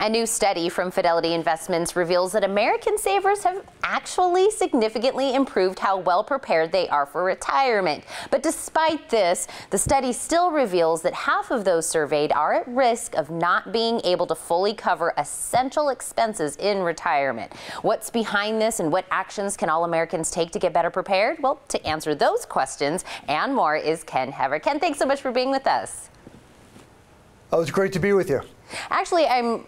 A new study from Fidelity Investments reveals that American savers have actually significantly improved how well prepared they are for retirement. But despite this, the study still reveals that half of those surveyed are at risk of not being able to fully cover essential expenses in retirement. What's behind this and what actions can all Americans take to get better prepared? Well, to answer those questions and more is Ken Hevert. Ken, thanks so much for being with us. Oh, it's great to be with you. Actually, I'm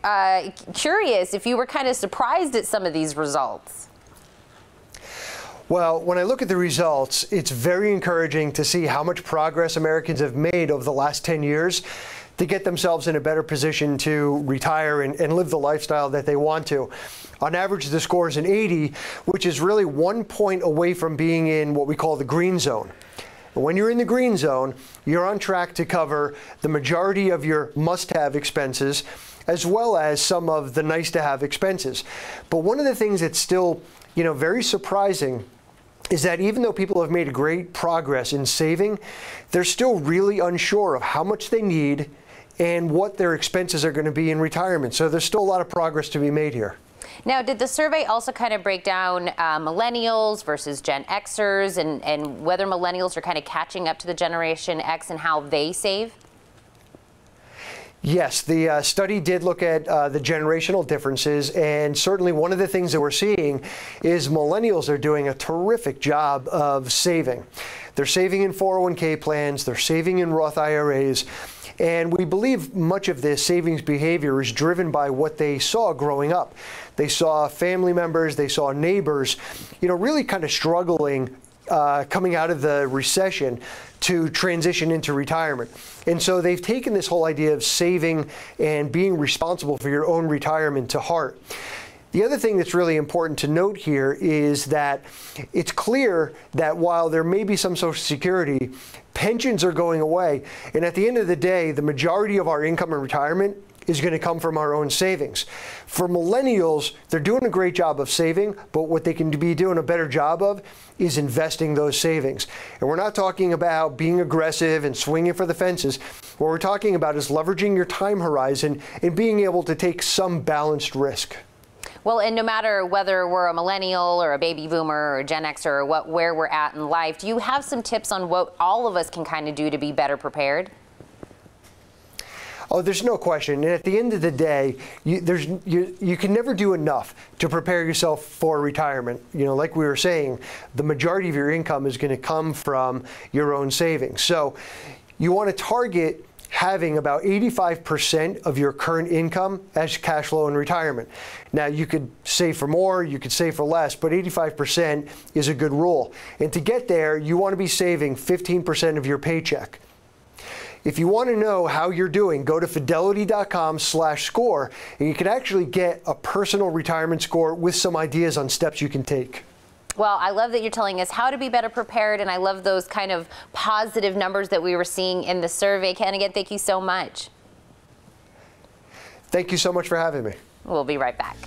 curious if you were kind of surprised at some of these results. Well, when I look at the results, it's very encouraging to see how much progress Americans have made over the last 10 years to get themselves in a better position to retire and live the lifestyle that they want to. On average, the score is an 80, which is really 1 point away from being in what we call the green zone. When you're in the green zone, you're on track to cover the majority of your must-have expenses, as well as some of the nice-to-have expenses. But one of the things that's still, very surprising is that even though people have made great progress in saving, they're still really unsure of how much they need and what their expenses are going to be in retirement. So there's still a lot of progress to be made here. Now, did the survey also kind of break down Millennials versus Gen Xers and whether Millennials are kind of catching up to the Generation X and how they save? Yes, the study did look at the generational differences, and certainly one of the things that we're seeing is Millennials are doing a terrific job of saving. They're saving in 401k plans, they're saving in Roth IRAs, and we believe much of this savings behavior is driven by what they saw growing up. They saw family members, they saw neighbors, really kind of struggling coming out of the recession to transition into retirement. And so they've taken this whole idea of saving and being responsible for your own retirement to heart. The other thing that's really important to note here is that it's clear that while there may be some Social Security, pensions are going away. And at the end of the day, the majority of our income in retirement is going to come from our own savings. For Millennials, they're doing a great job of saving, but what they can be doing a better job of is investing those savings. And we're not talking about being aggressive and swinging for the fences. What we're talking about is leveraging your time horizon and being able to take some balanced risk. Well, and no matter whether we're a millennial or a baby boomer or a Gen Xer or where we're at in life, do you have some tips on what all of us can kind of do to be better prepared? Oh, there's no question. And at the end of the day, you can never do enough to prepare yourself for retirement. Like we were saying, the majority of your income is going to come from your own savings. So you want to target having about 85% of your current income as cash flow in retirement. Now, you could save for more, you could save for less, but 85% is a good rule. And to get there, you want to be saving 15% of your paycheck. If you want to know how you're doing, go to fidelity.com/score, and you can actually get a personal retirement score with some ideas on steps you can take. Well, I love that you're telling us how to be better prepared, and I love those kind of positive numbers that we were seeing in the survey. Ken, again, thank you so much. Thank you so much for having me. We'll be right back.